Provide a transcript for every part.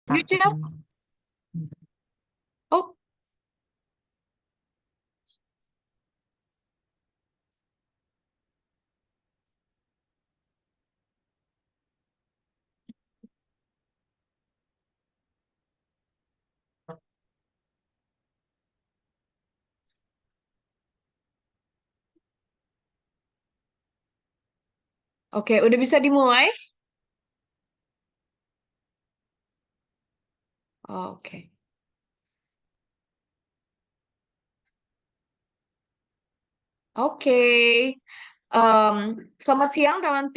You target too. yang mau. Oh, oke, udah bisa dimulai? Oke. Oke. Em, Selamat siang talent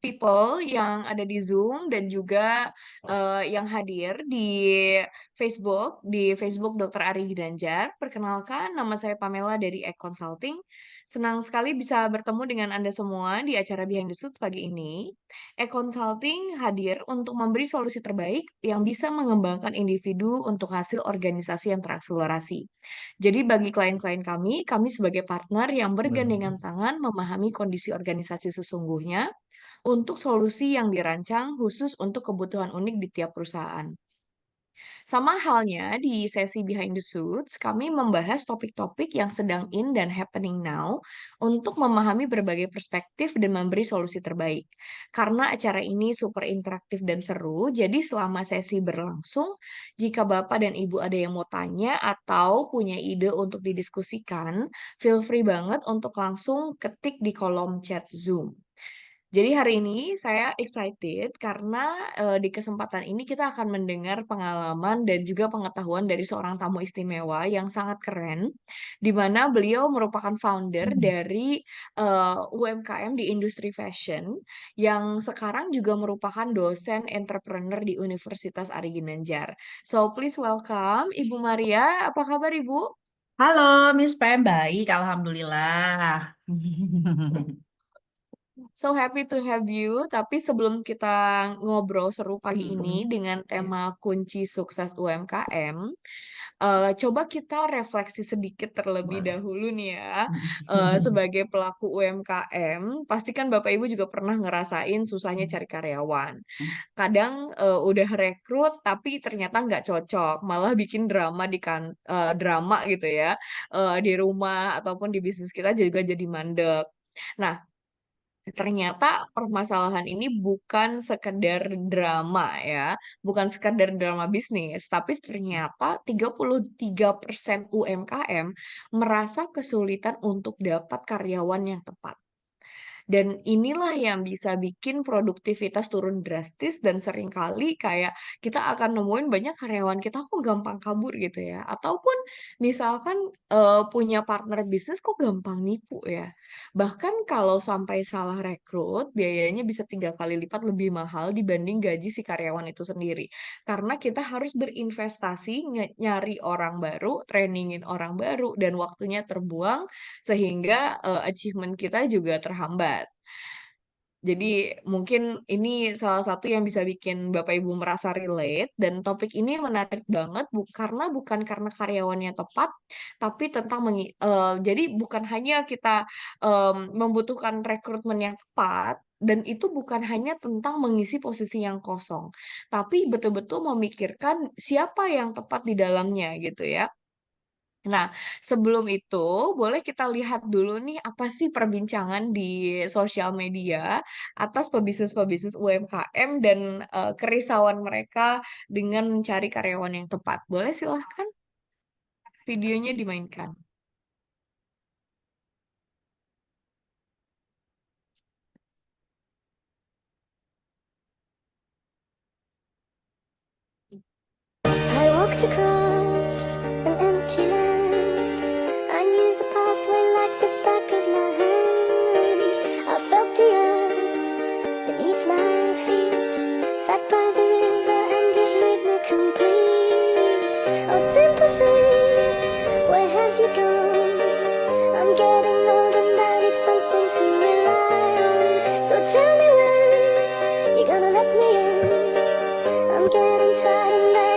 people yang ada di Zoom dan juga yang hadir di Facebook Dr. Ari Ginanjar. Perkenalkan, nama saya Pamela dari Egg Consulting. Senang sekali bisa bertemu dengan Anda semua di acara Behind the Suits pagi ini. Egg Consulting hadir untuk memberi solusi terbaik yang bisa mengembangkan individu untuk hasil organisasi yang terakselerasi. Jadi bagi klien-klien kami sebagai partner yang bergandengan tangan memahami kondisi organisasi sesungguhnya untuk solusi yang dirancang khusus untuk kebutuhan unik di tiap perusahaan. Sama halnya di sesi Behind the Suits, kami membahas topik-topik yang sedang in dan happening now untuk memahami berbagai perspektif dan memberi solusi terbaik. Karena acara ini super interaktif dan seru, jadi selama sesi berlangsung, jika Bapak dan Ibu ada yang mau tanya atau punya ide untuk didiskusikan, feel free banget untuk langsung ketik di kolom chat Zoom. Jadi hari ini saya excited karena di kesempatan ini kita akan mendengar pengalaman dan juga pengetahuan dari seorang tamu istimewa yang sangat keren, di mana beliau merupakan founder dari UMKM di industri fashion yang sekarang juga merupakan dosen entrepreneur di Universitas Ari Ginanjar. So please welcome Ibu Maria. Apa kabar Ibu? Halo, Miss Pam, baik, Alhamdulillah. So happy to have you. Tapi sebelum kita ngobrol seru pagi ini Mm-mm. dengan Ya. tema kunci sukses UMKM, coba kita refleksi sedikit terlebih Boleh. dahulu nih ya. Mm-mm. Sebagai pelaku UMKM, pasti kan Bapak Ibu juga pernah ngerasain susahnya cari karyawan. Kadang udah rekrut tapi ternyata nggak cocok, malah bikin drama gitu ya, di rumah ataupun di bisnis kita juga jadi mandek. Nah, ternyata permasalahan ini bukan sekedar drama ya, bukan sekedar drama bisnis, tapi ternyata 33% UMKM merasa kesulitan untuk dapat karyawan yang tepat. Dan inilah yang bisa bikin produktivitas turun drastis dan seringkali kayak kita akan nemuin banyak karyawan kita kok gampang kabur gitu ya. Ataupun misalkan punya partner bisnis kok gampang nipu ya. Bahkan kalau sampai salah rekrut, biayanya bisa 3 kali lipat lebih mahal dibanding gaji si karyawan itu sendiri. Karena kita harus berinvestasi nyari orang baru, trainingin orang baru, dan waktunya terbuang sehingga achievement kita juga terhambat. Jadi mungkin ini salah satu yang bisa bikin Bapak Ibu merasa relate dan topik ini menarik banget bukan karena karyawannya tepat, tapi jadi bukan hanya kita membutuhkan rekrutmen yang tepat dan itu bukan hanya tentang mengisi posisi yang kosong, tapi betul-betul memikirkan siapa yang tepat di dalamnya gitu ya. Nah, sebelum itu, boleh kita lihat dulu nih apa sih perbincangan di sosial media atas pebisnis-pebisnis UMKM dan kerisauan mereka dengan mencari karyawan yang tepat. Boleh silahkan videonya dimainkan. I walked across an empty land. I knew the pathway like the back of my hand. I felt the earth beneath my feet. Sat by the river and it made me complete. Oh, sympathy, where have you gone? I'm getting old and I need something to rely on. So tell me when you're gonna let me in. I'm getting tired and I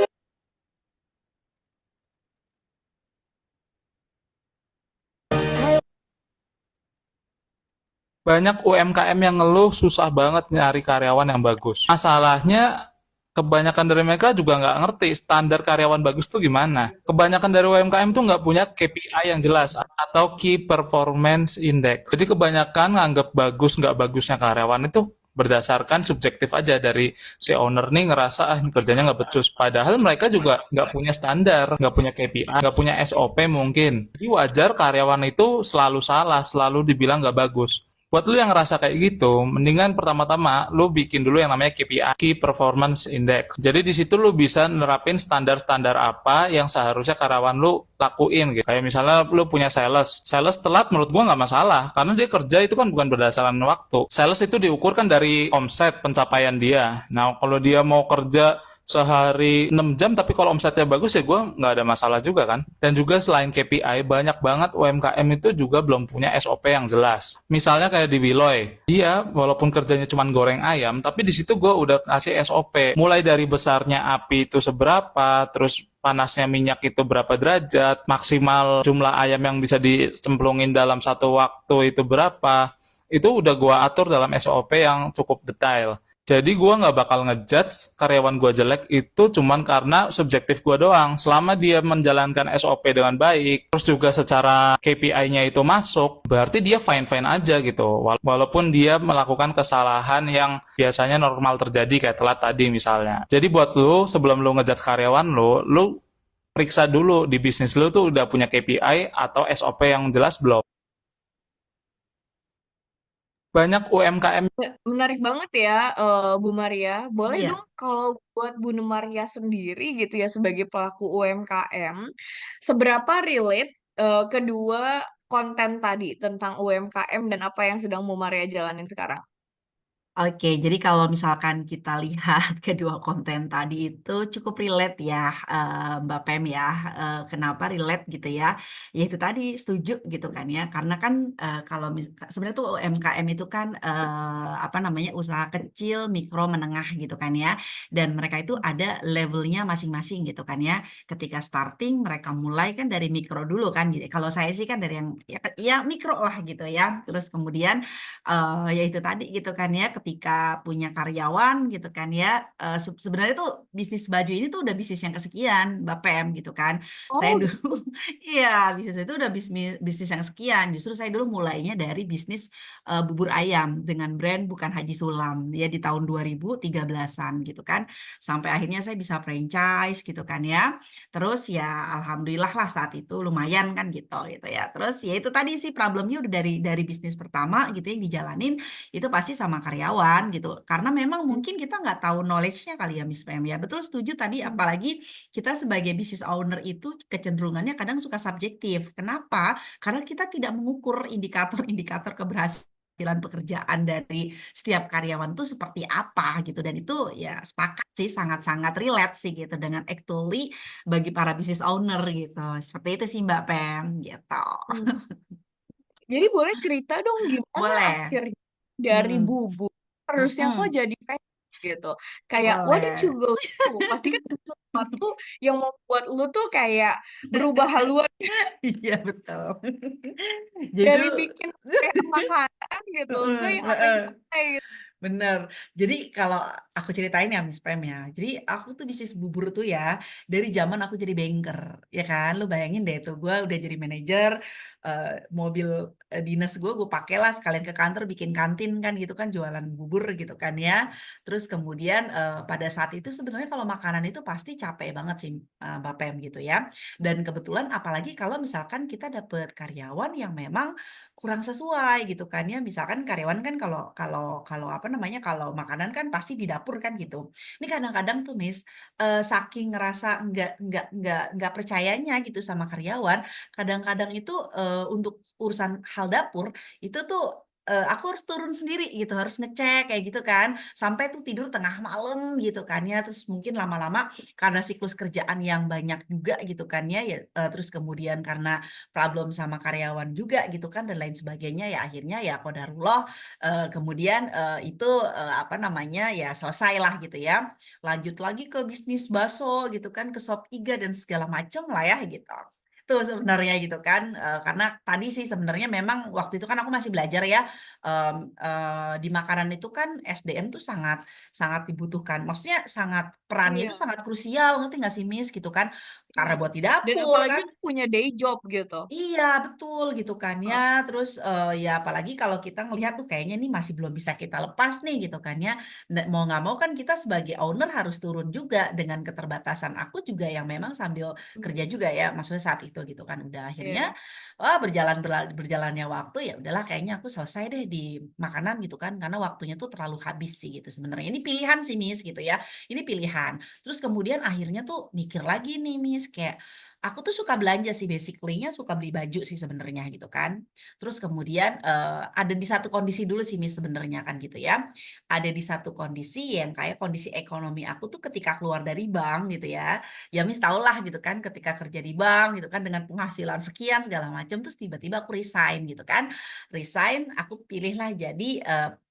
Banyak UMKM yang ngeluh susah banget nyari karyawan yang bagus. Masalahnya kebanyakan dari mereka juga nggak ngerti standar karyawan bagus tuh gimana. Kebanyakan dari UMKM tuh nggak punya KPI yang jelas atau Key Performance Index. Jadi kebanyakan nganggap bagus nggak bagusnya karyawan itu berdasarkan subjektif aja dari si owner nih ngerasa ini kerjanya nggak becus. Padahal mereka juga nggak punya standar, nggak punya KPI, nggak punya SOP mungkin. Jadi wajar karyawan itu selalu salah, selalu dibilang nggak bagus. Buat lu yang ngerasa kayak gitu, mendingan pertama-tama lu bikin dulu yang namanya KPI, Key Performance Index. Jadi di situ lu bisa nerapin standar-standar apa yang seharusnya karyawan lu lakuin gitu. Kayak misalnya lu punya sales. Sales telat menurut gua nggak masalah, karena dia kerja itu kan bukan berdasarkan waktu. Sales itu diukur kan dari omset pencapaian dia. Nah, kalau dia mau kerja sehari 6 jam tapi kalau omsetnya bagus ya gue nggak ada masalah juga kan. Dan juga selain KPI banyak banget UMKM itu juga belum punya SOP yang jelas. Misalnya kayak di Willoy, dia walaupun kerjanya cuma goreng ayam tapi di situ gue udah kasih SOP mulai dari besarnya api itu seberapa, terus panasnya minyak itu berapa derajat, maksimal jumlah ayam yang bisa dicemplungin dalam satu waktu itu berapa, itu udah gue atur dalam SOP yang cukup detail. Jadi gue nggak bakal ngejudge karyawan gue jelek itu cuman karena subjektif gue doang. Selama dia menjalankan SOP dengan baik, terus juga secara KPI-nya itu masuk, berarti dia fine-fine aja gitu. Walaupun dia melakukan kesalahan yang biasanya normal terjadi kayak telat tadi misalnya. Jadi buat lu, sebelum lu ngejudge karyawan lu periksa dulu di bisnis lu tuh udah punya KPI atau SOP yang jelas belum. Banyak UMKM. Menarik banget ya, Bu Maria. Boleh Iya. dong kalau buat Bu Maria sendiri gitu ya sebagai pelaku UMKM, seberapa relate kedua konten tadi tentang UMKM dan apa yang sedang Bu Maria jalanin sekarang? Oke, jadi kalau misalkan kita lihat kedua konten tadi itu cukup relate ya, Mbak Pem ya. Kenapa relate gitu ya? Ya itu tadi setuju gitu kan ya. Karena kan kalau sebenarnya tuh UMKM itu kan apa namanya usaha kecil, mikro, menengah gitu kan ya. Dan mereka itu ada levelnya masing-masing gitu kan ya. Ketika starting mereka mulai kan dari mikro dulu kan. Gitu. Kalau saya sih kan dari yang ya mikro lah gitu ya. Terus kemudian ya itu tadi gitu kan ya, ketika punya karyawan gitu kan ya, sebenarnya tuh bisnis baju ini tuh udah bisnis yang kesekian, Mbak Pem gitu kan. Saya Oh, dulu, iya bisnis itu udah bisnis yang sekian. Justru saya dulu mulainya dari bisnis bubur ayam dengan brand Bukan Haji Sulam ya di tahun 2013-an gitu kan. Sampai akhirnya saya bisa franchise gitu kan ya. Terus ya alhamdulillah lah saat itu lumayan kan gitu ya. Terus ya itu tadi sih problemnya udah dari bisnis pertama gitu yang dijalanin itu pasti sama karyawan gitu. Karena memang mungkin kita nggak tahu knowledge-nya kali ya Miss Pem ya. Betul setuju tadi apalagi kita sebagai business owner itu kecenderungannya kadang suka subjektif. Kenapa? Karena kita tidak mengukur indikator-indikator keberhasilan pekerjaan dari setiap karyawan itu seperti apa gitu, dan itu ya sepakat sih sangat-sangat relate sih gitu dengan actually bagi para business owner gitu. Seperti itu sih Mbak Pem gitu. hmm. Jadi boleh cerita dong gimana Boleh. akhirnya dari Hmm. bubur harusnya kok Mm-mm. jadi fashion gitu. Kayak what did you Boleh. go through? Pasti kan ada sesuatu yang membuat lu tuh kayak berubah haluan Iya betul. Jadi dari dulu bikin kayak makanan gitu ke Heeh, yang heeh. apa-apa gitu. Bener. Jadi kalau aku ceritain ya Miss Pem ya. Jadi aku tuh bisnis bubur tuh ya dari zaman aku jadi banker, ya kan. Lu bayangin deh tuh gue udah jadi manajer, mobil dinas gue pakai lah sekalian ke kantor bikin kantin kan gitu kan jualan bubur gitu kan ya. Terus kemudian pada saat itu sebenarnya kalau makanan itu pasti capek banget sih Mbak Pem gitu ya. Dan kebetulan apalagi kalau misalkan kita dapet karyawan yang memang kurang sesuai gitu kan ya. Misalkan karyawan kan kalau kalau kalau apa namanya kalau makanan kan pasti di dapur kan gitu. Ini kadang-kadang tuh Miss saking ngerasa nggak percayanya gitu sama karyawan, kadang-kadang itu untuk urusan hal dapur itu tuh aku harus turun sendiri gitu, harus ngecek kayak gitu kan. Sampai tuh tidur tengah malam gitu kan ya. Terus mungkin lama-lama karena siklus kerjaan yang banyak juga gitu kan ya, terus kemudian karena problem sama karyawan juga gitu kan dan lain sebagainya ya akhirnya ya qadarullah kemudian itu apa namanya ya selesai lah gitu ya. Lanjut lagi ke bisnis bakso gitu kan ke sop iga dan segala macam lah ya gitu. Tuh sebenarnya gitu kan karena tadi sih sebenarnya memang waktu itu kan aku masih belajar ya di makanan itu kan SDM tuh sangat sangat dibutuhkan. Maksudnya sangat perannya itu Iya, sangat krusial, ngerti nggak sih Miss gitu kan? Karena iya. buat di Dan dapur apalagi kan. punya day job gitu. Iya, betul gitu kan ya. Oh, Terus ya apalagi kalau kita ngelihat tuh kayaknya ini masih belum bisa kita lepas nih gitu kan ya. Mau nggak mau kan kita sebagai owner harus turun juga dengan keterbatasan aku juga yang memang sambil kerja juga ya. Maksudnya saat itu gitu kan. Udah akhirnya iya. berjalannya waktu ya udahlah kayaknya aku selesai deh di makanan gitu kan. Karena waktunya tuh terlalu habis sih gitu sebenarnya. Ini pilihan sih Miss gitu ya. Ini pilihan. Terus kemudian akhirnya tuh mikir lagi nih Miss kayak aku tuh suka belanja sih basically-nya suka beli baju sih sebenarnya gitu kan. Terus kemudian ada di satu kondisi dulu sih Miss sebenarnya kan gitu ya. Ada di satu kondisi yang kayak kondisi ekonomi aku tuh ketika keluar dari bank gitu ya. Ya Miss tau lah gitu kan ketika kerja di bank gitu kan dengan penghasilan sekian segala macam terus tiba-tiba aku resign gitu kan. Resign aku pilihlah jadi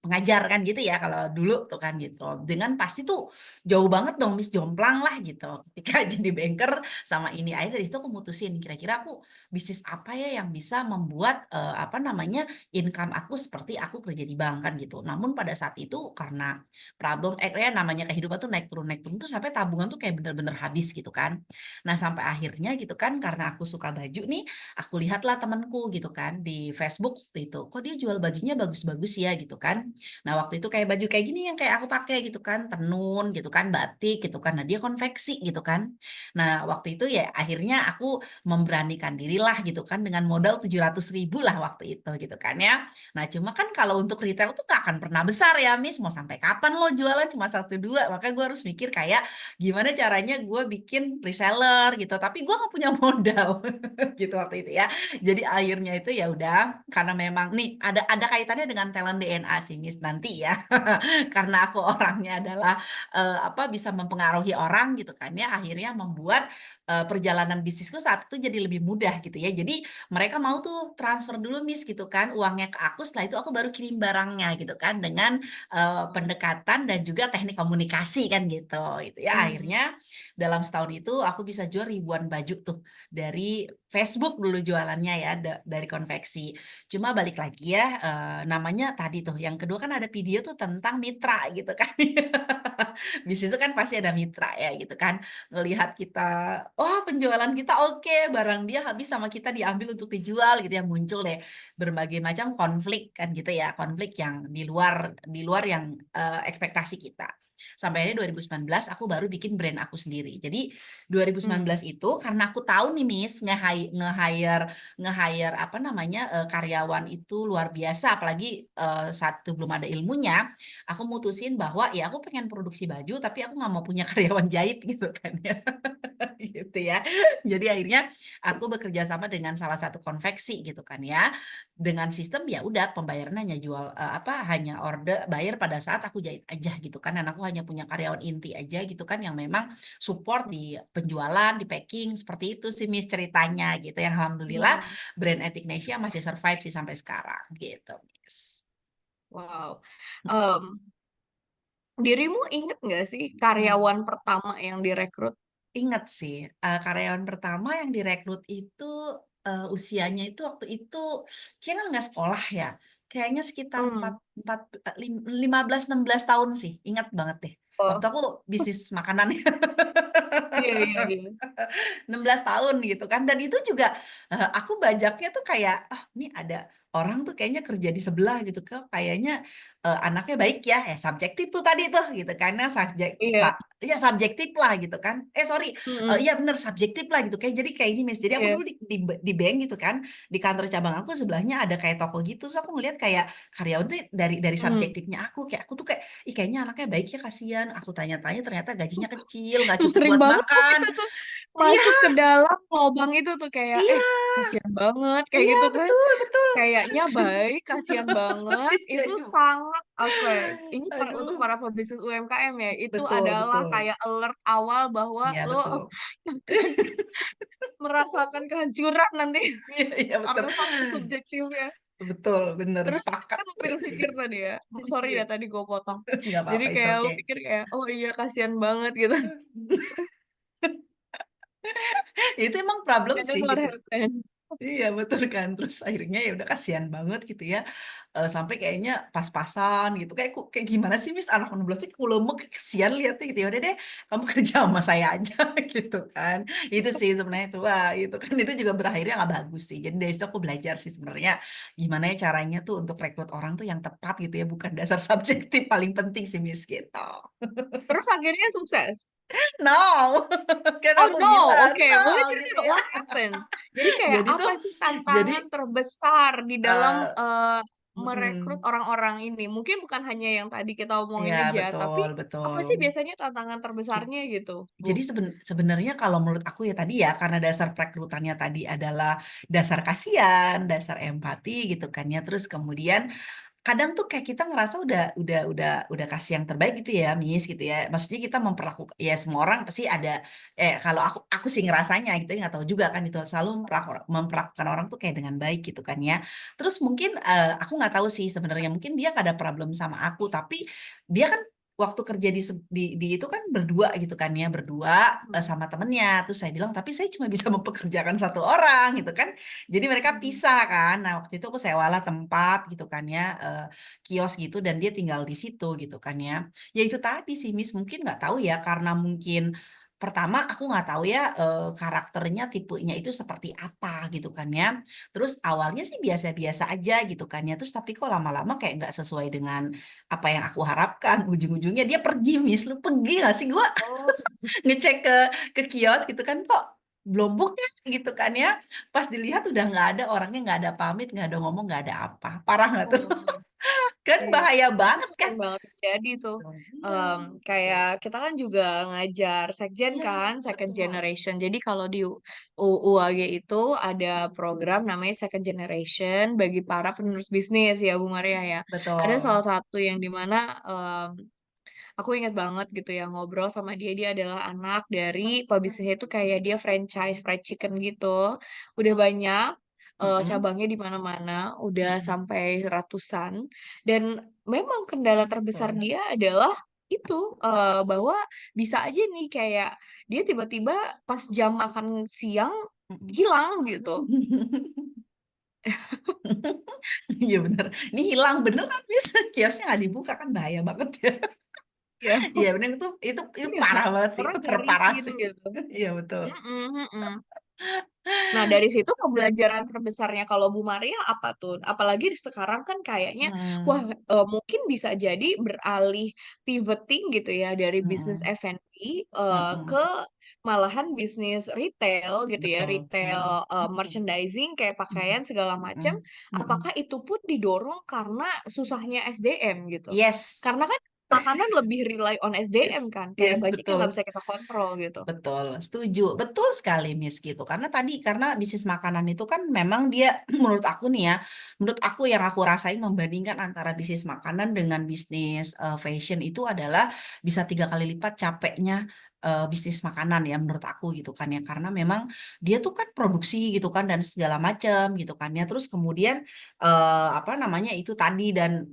pengajar kan gitu ya kalau dulu tuh kan gitu. Dengan pasti tuh jauh banget dong Miss jomplang lah gitu. Ketika jadi banker sama ini akhirnya dari situ aku mutusin kira-kira aku bisnis apa ya yang bisa membuat apa namanya income aku seperti aku kerja di bank kan gitu. Namun pada saat itu karena problem ya namanya kehidupan tuh naik turun tuh sampai tabungan tuh kayak bener-bener habis gitu kan. Nah sampai akhirnya gitu kan karena aku suka baju nih aku lihatlah temanku gitu kan di Facebook waktu itu kok dia jual bajunya bagus-bagus ya gitu kan. Nah waktu itu kayak baju kayak gini yang kayak aku pakai gitu kan tenun gitu kan batik gitu kan. Nah dia konveksi gitu kan. Nah, waktu itu ya akhirnya aku memberanikan dirilah gitu kan dengan modal 700.000 lah waktu itu gitu kan ya. Nah, cuma kan kalau untuk retail tuh gak akan pernah besar ya, Miss. Mau sampai kapan lo jualan cuma satu dua? Maka gue harus mikir kayak gimana caranya gue bikin reseller gitu. Tapi gue gak punya modal gitu waktu itu ya. Jadi akhirnya itu ya udah karena memang nih ada kaitannya dengan talent DNA sih, Miss nanti ya. Karena aku orangnya adalah apa bisa mempengaruhi orang gitu kan ya akhirnya membuat perjalanan bisnisku saat itu jadi lebih mudah gitu ya jadi mereka mau tuh transfer dulu Miss gitu kan uangnya ke aku setelah itu aku baru kirim barangnya gitu kan dengan pendekatan dan juga teknik komunikasi kan gitu itu ya Hmm. akhirnya dalam setahun itu aku bisa jual ribuan baju tuh dari Facebook dulu jualannya ya dari konveksi cuma balik lagi ya namanya tadi tuh yang kedua kan ada video tuh tentang mitra gitu kan bisnis itu kan pasti ada mitra ya gitu kan ngelihat kita oh penjualan kita oke barang dia habis sama kita diambil untuk dijual gitu ya muncul deh berbagai macam konflik kan gitu ya konflik yang di luar yang ekspektasi kita sampai akhirnya 2019 aku baru bikin brand aku sendiri jadi 2019 Hmm. itu karena aku tahu nih Miss nge-hire nge-hire apa namanya karyawan itu luar biasa apalagi satu belum ada ilmunya aku mutusin bahwa ya aku pengen produksi baju tapi aku nggak mau punya karyawan jahit gitu kan ya gitu ya jadi akhirnya aku bekerja sama dengan salah satu konveksi gitu kan ya dengan sistem ya udah pembayaran hanya jual apa hanya order bayar pada saat aku jahit aja gitu kan dan aku hanya punya karyawan inti aja gitu kan yang memang support di penjualan di packing seperti itu sih Miss ceritanya gitu yang alhamdulillah Hmm. brand Ethicnesia masih survive sih sampai sekarang gitu Miss. Wow. Em, Dirimu inget nggak sih Hmm. karyawan pertama yang direkrut? Ingat sih, karyawan pertama yang direkrut itu usianya itu waktu itu kayaknya nggak sekolah ya, kayaknya sekitar empat Hmm. empat 15 16 tahun sih, ingat banget deh. Waktu Oh, aku bisnis makanan iya, iya, iya. 16 tahun gitu kan dan itu juga aku bajaknya tuh kayak ah ini ada orang tuh kayaknya kerja di sebelah gitu kok kayaknya anaknya baik ya subjektif tuh tadi tuh gitu karena Iya. ya subjektif lah gitu kan sorry Mm-mm. iya bener subjektif lah gitu kayak jadi kayak ini Miss jadi aku Iya. dulu di bank gitu kan di kantor cabang aku sebelahnya ada kayak toko gitu so aku ngeliat kayak karyawan tuh dari Mm. subjektifnya aku kayak aku tuh kayak ih kayaknya anaknya baik ya kasihan aku tanya-tanya ternyata gajinya kecil nggak cukup Sering buat banget tuh makan. kita tuh Iya, masuk ke dalam lubang itu tuh kayak, iya, kasihan banget kayak iya, gitu kan. betul, betul. Kayaknya baik, kasihan banget. Iya, Itu itu. sangat oke. Ini untuk Aduh, para pebisnis UMKM ya, itu betul, adalah betul. kayak alert awal bahwa Iya, lo betul. akan merasakan kehancuran nanti Iya, iya, betul. karena saking subjektifnya. Betul, bener, Terus sepakat. kan berpikir tadi ya, sorry Iya, ya tadi gue potong. nggak Jadi apa-apa, it's kayak lo okay. pikir kayak, oh iya kasihan banget gitu. Itu emang problem And then sih what gitu. happened? Iya betul kan, terus akhirnya ya udah kasihan banget gitu ya, sampai kayaknya pas-pasan gitu, kayak gimana sih Miss anak 16 tuh kulemek, kasihan lihatnya gitu, ya udah deh kamu kerja sama saya aja gitu kan. Itu sih sebenarnya itu, wah itu kan itu juga berakhirnya nggak bagus sih. Jadi dari situ aku belajar sih sebenarnya gimana ya caranya tuh untuk rekrut orang tuh yang tepat gitu ya, bukan dasar subjektif paling penting sih Miss gitu. Terus akhirnya sukses. No, kan Oh aku no, bilang oke, no boleh gitu cerita ya. what happened? Jadi kayak Jadi tuh apa sih jadi tantangan terbesar di dalam eh merekrut mm-mm. orang-orang ini? Mungkin bukan hanya yang tadi kita omongin Ya aja, tapi betul apa betul. sih biasanya tantangan Ki- terbesarnya gitu, Bu? Jadi sebenarnya kalau menurut aku ya tadi ya karena dasar perekrutannya tadi adalah dasar kasihan, dasar empati gitu kan ya. Terus kemudian kadang tuh kayak kita ngerasa udah kasih yang terbaik gitu ya Miss gitu ya, maksudnya kita memperlakukan ya semua orang pasti ada kalau aku sih ngerasanya gitu ya, nggak tahu juga kan itu selalu memperlakukan orang tuh kayak dengan baik gitu kan ya. Terus mungkin aku nggak tahu sih sebenarnya, mungkin dia gak ada problem sama aku, tapi dia kan waktu kerja di itu kan berdua gitu kan ya, berdua Hmm. sama temennya. Terus saya bilang tapi saya cuma bisa mempekerjakan satu orang gitu kan, jadi mereka Hmm. pisah kan. Nah, waktu itu aku sewalah tempat gitu kan ya, kios gitu dan dia tinggal di situ gitu kan ya. Ya itu tadi sih Miss, mungkin nggak tahu ya karena mungkin pertama aku nggak tahu ya karakternya tipenya itu seperti apa gitu kan ya. Terus awalnya sih biasa-biasa aja gitu kan ya. Terus tapi kok lama-lama kayak nggak sesuai dengan apa yang aku harapkan. Ujung-ujungnya dia pergi Miss, lu pergi nggak sih? Gua Oh, ngecek ke kios gitu kan kok belum buka gitu kan ya, pas dilihat udah nggak ada orangnya, nggak ada pamit, nggak ada ngomong, nggak ada apa, parah nggak tuh? oh. Kan Iya, bahaya itu banget kan. sering banget terjadi tuh. Iya, Kayak kita kan juga ngajar sekjen iya kan, second betul. generation. Jadi kalau di UAG itu ada program namanya second generation bagi para penerus bisnis ya, Bu Maria ya. Ada Betul. salah satu yang dimana aku ingat banget gitu ya ngobrol sama dia. Dia adalah anak dari pebisnisnya itu kayak dia franchise fried chicken gitu. Udah banyak Mm-mm, cabangnya di mana-mana, udah mm-mm, sampai ratusan. Dan memang kendala terbesar betul. dia adalah itu bahwa bisa aja nih kayak dia tiba-tiba pas jam makan siang Mm-mm. hilang gitu. Iya bener, ini hilang beneran bisa kiosnya nggak dibuka kan, bahaya banget ya. Ya, Iya bener, itu iya. parah banget sih, Orang itu terparah nyariin sih. gitu. Iya betul. Mm-mm, mm-mm. Nah, dari situ pembelajaran terbesarnya kalau Bu Maria apa tuh? Apalagi sekarang kan kayaknya, wah Hmm, mungkin bisa jadi beralih pivoting gitu ya dari bisnis mm-mm, F&B ke mm-mm. malahan bisnis retail gitu ya, Betul. retail Mm-mm, mm-mm, merchandising kayak mm-mm, pakaian segala macam. mm-mm, mm-mm. Apakah itu pun didorong karena susahnya SDM gitu? Yes, Karena kan makanan lebih rely on SDM yes, kan, kayak yes, banyak yang nggak betul. bisa kita kontrol gitu. Betul, setuju. Betul sekali, Miss gitu. Karena bisnis makanan itu kan memang dia menurut aku nih ya, menurut aku yang aku rasain membandingkan antara bisnis makanan dengan bisnis fashion itu adalah bisa 3 kali lipat capeknya bisnis makanan ya menurut aku gitu kan ya. Karena memang dia tuh kan produksi gitu kan dan segala macam gitu kan ya. Terus kemudian apa namanya itu tadi dan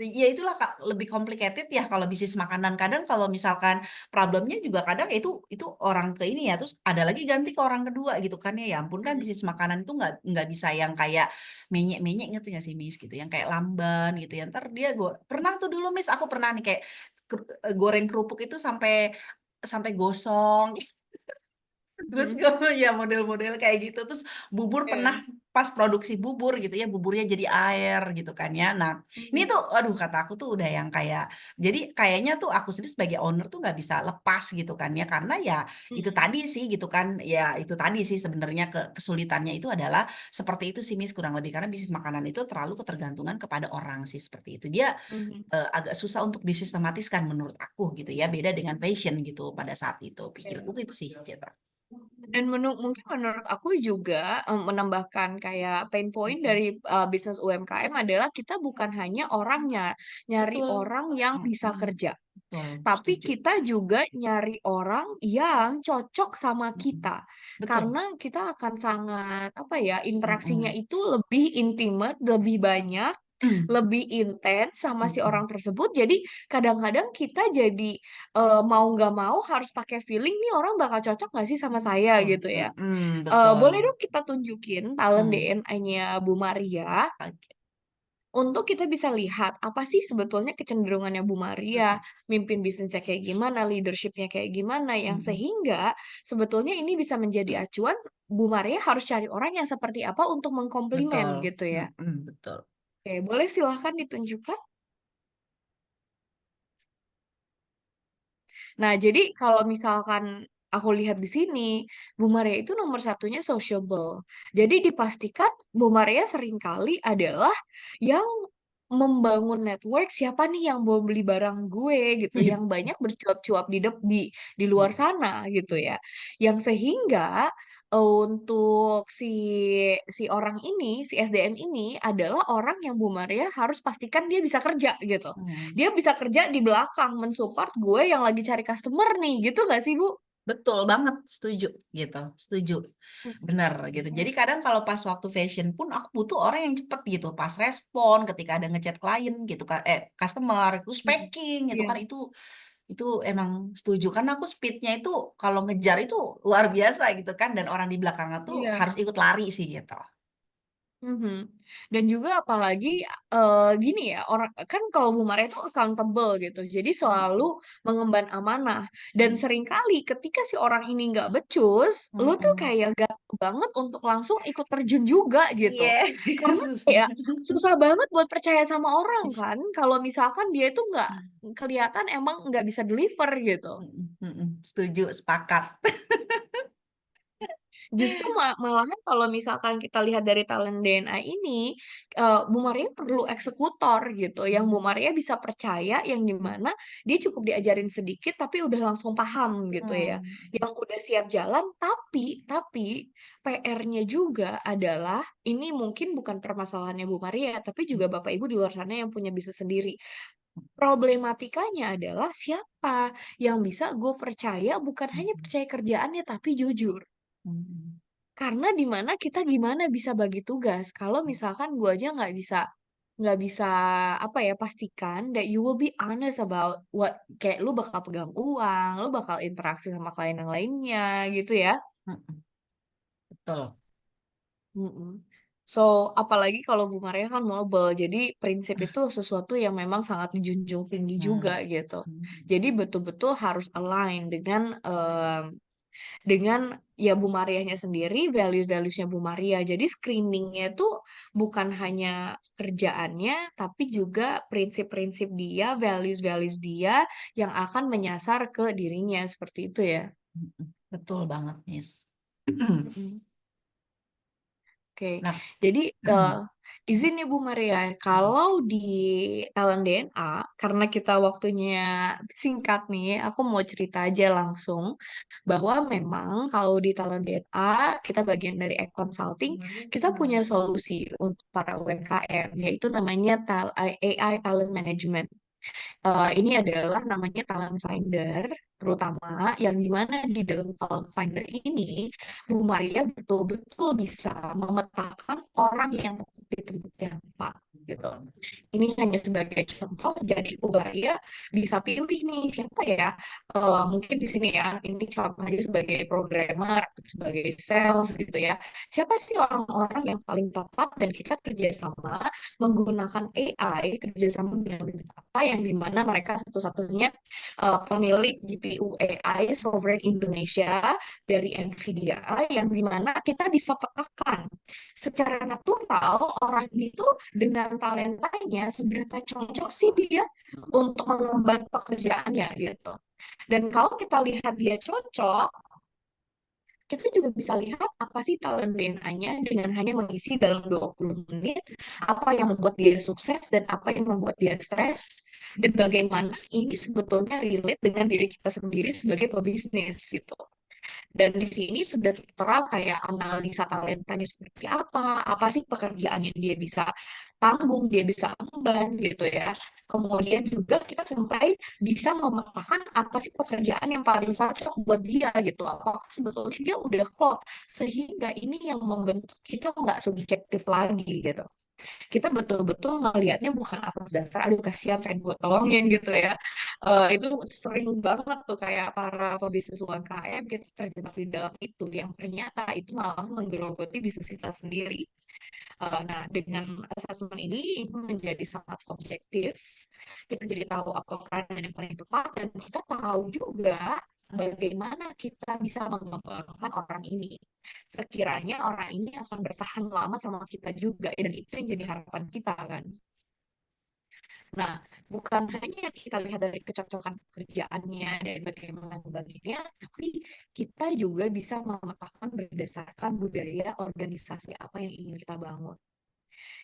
ya itulah Kak, lebih complicated ya kalau bisnis makanan. Kadang kalau misalkan problemnya juga kadang ya itu orang ke ini ya, terus ada lagi ganti ke orang kedua gitu kan ya. Ya ampun, kan bisnis makanan itu nggak bisa yang kayak menyek-menyek gitu ya sih Miss gitu, yang kayak lamban gitu ya, ntar dia pernah tuh dulu Miss, aku pernah nih kayak goreng kerupuk itu sampai sampai gosong. Terus Mhm. gue ya model-model kayak gitu. Terus bubur pernah Oke. pas produksi bubur gitu ya, buburnya jadi air gitu kan ya. Nah, ini Mhm. tuh aduh kata aku tuh udah yang kayak, jadi kayaknya tuh aku sendiri sebagai owner tuh nggak bisa lepas gitu kan ya, karena ya itu Mhm. tadi sih gitu kan. Ya itu tadi sih sebenarnya kesulitannya itu adalah seperti itu sih Miss, kurang lebih karena bisnis makanan itu terlalu ketergantungan kepada orang sih seperti itu. Dia Mhm. agak susah untuk disistematiskan menurut aku gitu ya, beda dengan fashion gitu pada saat itu. Pikirku Oke. gitu sih gitu. Dan mungkin menurut aku juga menambahkan kayak pain point dari bisnis UMKM adalah kita bukan hanya orangnya nyari Betul. orang yang bisa Mm-mm. kerja, Betul, tapi setuju. kita juga nyari orang yang cocok sama Mm-mm. kita. Betul. Karena kita akan sangat apa ya interaksinya Mm-mm. itu lebih intimate, lebih banyak lebih intens sama si Mm-mm. orang tersebut. Jadi kadang-kadang kita jadi mau nggak mau harus pakai feeling nih orang bakal cocok nggak sih sama saya Oh, gitu ya. betul. Boleh dong kita tunjukin talent Hmm, DNA-nya Bu Maria oke. untuk kita bisa lihat apa sih sebetulnya kecenderungannya Bu Maria, Mm-mm. mimpin bisnisnya kayak gimana, leadershipnya kayak gimana, yang Mm-mm. sehingga sebetulnya ini bisa menjadi acuan Bu Maria harus cari orang yang seperti apa untuk mengkomplimen Betul. gitu ya. Betul. Oke, boleh silahkan ditunjukkan. Nah, jadi kalau misalkan aku lihat di sini, Bu Maria itu nomor satunya sociable. Jadi dipastikan Bu Maria seringkali adalah yang membangun network siapa nih yang mau beli barang gue gitu, Gitu. yang banyak bercuap-cuap di luar Mm. sana gitu ya. Yang sehingga untuk si si orang ini, si SDM ini adalah orang yang Bu Maria harus pastikan dia bisa kerja gitu. Hmm. Dia bisa kerja di belakang mensupport gue yang lagi cari customer nih, gitu nggak sih, Bu? Betul banget, setuju gitu, setuju. Bener gitu. Mm-mm. Jadi kadang kalau pas waktu fashion pun aku butuh orang yang cepet gitu, pas respon ketika ada ngechat klien gitu kan, customer, terus Mm-mm. packing gitu Iya, kan itu emang setuju karena aku speednya itu kalau ngejar itu luar biasa gitu kan dan orang di belakangnya tuh iya. harus ikut lari sih gitu. Mhm. Dan juga apalagi gini ya, orang kan kalau Bu Maria itu accountable gitu. Jadi selalu Mm-mm. mengemban amanah. Dan Mm. seringkali ketika si orang ini nggak becus, lu tuh Mm-mm. kayak gampang banget untuk langsung ikut terjun juga gitu. Karena Yes. kayak susah banget buat percaya sama orang kan. Kalau misalkan dia itu nggak kelihatan emang nggak bisa deliver gitu. Setuju, sepakat. Justru malahan kalau misalkan kita lihat dari talent DNA ini, Bu Maria perlu eksekutor gitu, yang Bu Maria bisa percaya, yang di mana dia cukup diajarin sedikit tapi udah langsung paham gitu ya. Hmm. Yang udah siap jalan, tapi PR-nya juga adalah, ini mungkin bukan permasalahannya Bu Maria, tapi juga Bapak Ibu di luar sana yang punya bisnis sendiri. Problematikanya adalah siapa yang bisa gue percaya bukan hanya percaya kerjaannya tapi jujur. Hmm. Karena di mana kita gimana bisa bagi tugas kalau misalkan gue aja nggak bisa apa ya pastikan that you will be honest about what kayak lu bakal pegang uang, lu bakal interaksi sama klien yang lainnya gitu ya. Mm-mm. Betul. Mm-mm. So, apalagi kalau Bu Maria kan mobile, jadi prinsip itu sesuatu yang memang sangat dijunjung tinggi juga Hmm. gitu. Hmm. Jadi betul-betul harus align dengan ya Bu Mariahnya sendiri, value-valuesnya Bu Maria. Jadi screeningnya itu bukan hanya kerjaannya, tapi juga prinsip-prinsip dia, values-values dia yang akan menyasar ke dirinya seperti itu ya. Betul banget, Miss. Mm-mm. Oke, Nah, jadi izin ya Bu Maria, kalau di talent DNA, karena kita waktunya singkat nih, aku mau cerita aja langsung bahwa memang kalau di talent DNA, kita bagian dari Egg Consulting, kita punya solusi untuk para UMKM, yaitu namanya AI Talent Management. Ini adalah namanya Talent Finder, terutama yang dimana di dalam Talent Finder ini, Bu Maria betul-betul bisa memetakan orang yang tepat di tempat yang tepat, gitu. Ini hanya sebagai contoh, jadi Bu Maria bisa pilih nih siapa ya, mungkin di sini ya, ini contohnya sebagai programmer, sebagai sales gitu ya. Siapa sih orang-orang yang paling tepat dan kita kerjasama menggunakan AI kerjasama dengan apa yang dimana mereka satu-satunya pemilik GPU AI Sovereign Indonesia dari Nvidia yang dimana kita bisa petakan secara natural orang itu dengan talentanya seberapa cocok sih dia untuk mengemban pekerjaannya gitu. Dan kalau kita lihat dia cocok, kita juga bisa lihat apa sih talent DNA-nya dengan hanya mengisi dalam 20 menit, apa yang membuat dia sukses dan apa yang membuat dia stres, dan bagaimana ini sebetulnya relate dengan diri kita sendiri sebagai pebisnis gitu. Dan di sini sudah tertera kayak analisa talentanya seperti apa sih pekerjaan yang dia bisa tanggung, dia bisa emban gitu ya. Kemudian juga kita sampai bisa memetakan apa sih pekerjaan yang paling cocok buat dia gitu. Apakah sebetulnya dia udah klop sehingga ini yang membentuk kita nggak subjektif lagi gitu. Kita betul-betul ngelihatnya bukan atas dasar aduh kasihan pengen gue tolongin gitu ya. Itu sering banget tuh kayak para pebisnis UMKM kita terjebak di dalam itu yang ternyata itu malah menggerogoti bisnis kita sendiri. Nah, dengan asesmen ini menjadi sangat objektif. Kita jadi tahu apa peran yang paling tepat dan kita tahu juga bagaimana kita bisa mengembangkan orang ini. Sekiranya orang ini akan bertahan lama sama kita juga dan itu yang jadi harapan kita kan. Nah, bukan hanya kita lihat dari kecocokan pekerjaannya dan bagaimana membaginya, tapi kita juga bisa memetakan berdasarkan budaya organisasi apa yang ingin kita bangun.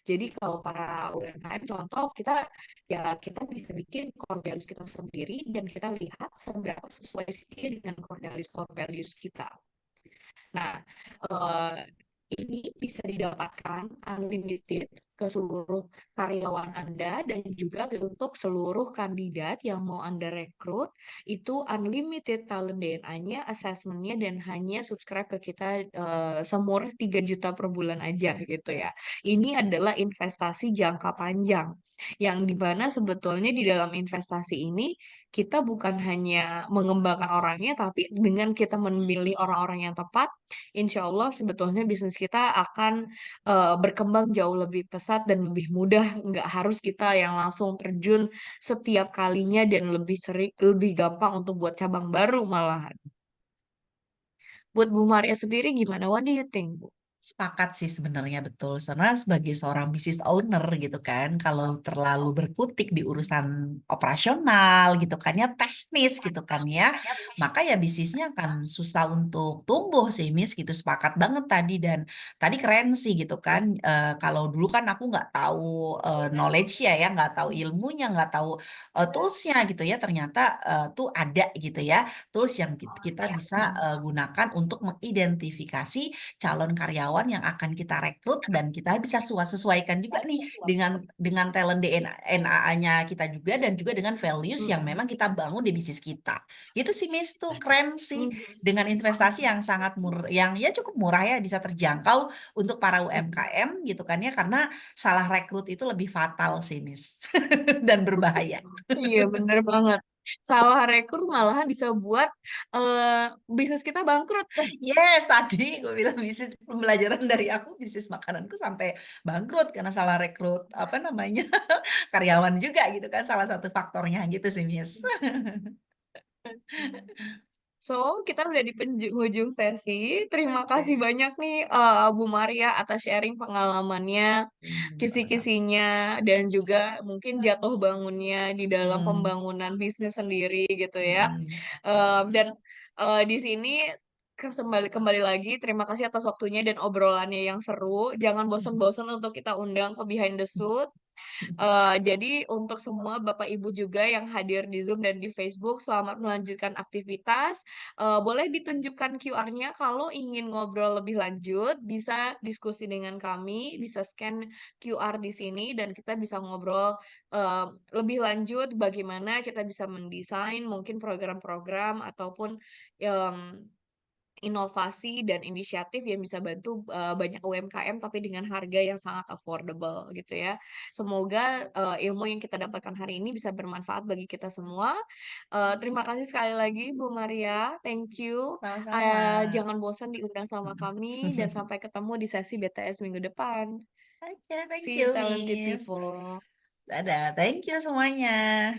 Jadi kalau para UMKM contoh kita ya kita bisa bikin core values kita sendiri dan kita lihat seberapa sesuai sih dengan core values kita. Nah, eh, ini bisa didapatkan unlimited ke seluruh karyawan Anda dan juga untuk seluruh kandidat yang mau Anda rekrut itu unlimited talent DNA-nya, assessment-nya dan hanya subscribe ke kita semur 3 juta per bulan aja gitu ya. Ini adalah investasi jangka panjang yang dimana sebetulnya di dalam investasi ini kita bukan hanya mengembangkan orangnya, tapi dengan kita memilih orang-orang yang tepat, insya Allah sebetulnya bisnis kita akan berkembang jauh lebih pesat dan lebih mudah. Nggak harus kita yang langsung terjun setiap kalinya dan lebih sering, lebih gampang untuk buat cabang baru malahan. Buat Bu Maria sendiri gimana? What do you think, Bu? Sepakat sih sebenarnya betul. Karena sebagai seorang business owner gitu kan, kalau terlalu berkutik di urusan operasional gitu kan ya, teknis gitu kan ya, maka ya bisnisnya akan susah untuk tumbuh sih, Miss gitu. Sepakat banget tadi dan tadi keren sih gitu kan. Kalau dulu kan aku nggak tahu knowledge ya, nggak tahu ilmunya, nggak tahu toolsnya gitu ya. Ternyata tuh ada gitu ya, tools yang kita bisa gunakan untuk mengidentifikasi calon karyawan yang akan kita rekrut dan kita bisa sesuaikan juga nih dengan talent DNA-nya kita juga dan juga dengan values yang Mm-mm. memang kita bangun di bisnis kita. Gitu sih Miss tuh keren sih Mhm. dengan investasi yang sangat yang ya cukup murah ya bisa terjangkau untuk para UMKM gitu kan ya karena salah rekrut itu lebih fatal sih Miss dan berbahaya. Iya, bener banget. Salah rekrut malahan bisa buat bisnis kita bangkrut. Yes, tadi gue bilang bisnis pembelajaran dari aku bisnis makananku sampai bangkrut karena salah rekrut apa namanya karyawan juga gitu kan salah satu faktornya gitu sih Miss. So, kita udah di penghujung sesi. Terima kasih Oke. banyak nih Bu Maria atas sharing pengalamannya, Sama-sama. kisi-kisinya, dan juga mungkin jatuh bangunnya di dalam Hmm, pembangunan bisnis sendiri gitu ya. betul. Dan di sini kembali kembali lagi, terima kasih atas waktunya dan obrolannya yang seru. Jangan bosan-bosan untuk kita undang ke Behind the Suit. Jadi untuk semua Bapak Ibu juga yang hadir di Zoom dan di Facebook, selamat melanjutkan aktivitas. Boleh ditunjukkan QR-nya kalau ingin ngobrol lebih lanjut, bisa diskusi dengan kami, bisa scan QR di sini dan kita bisa ngobrol eh, lebih lanjut bagaimana kita bisa mendesain mungkin program-program ataupun em, inovasi dan inisiatif yang bisa bantu banyak UMKM tapi dengan harga yang sangat affordable gitu ya. Semoga ilmu yang kita dapatkan hari ini bisa bermanfaat bagi kita semua. Terima kasih sekali lagi Bu Maria, thank you. Sama-sama. Jangan bosan diundang sama kami dan sampai ketemu di sesi BTS minggu depan. Oke, thank See you you talented Miss. people. Dadah, thank you semuanya.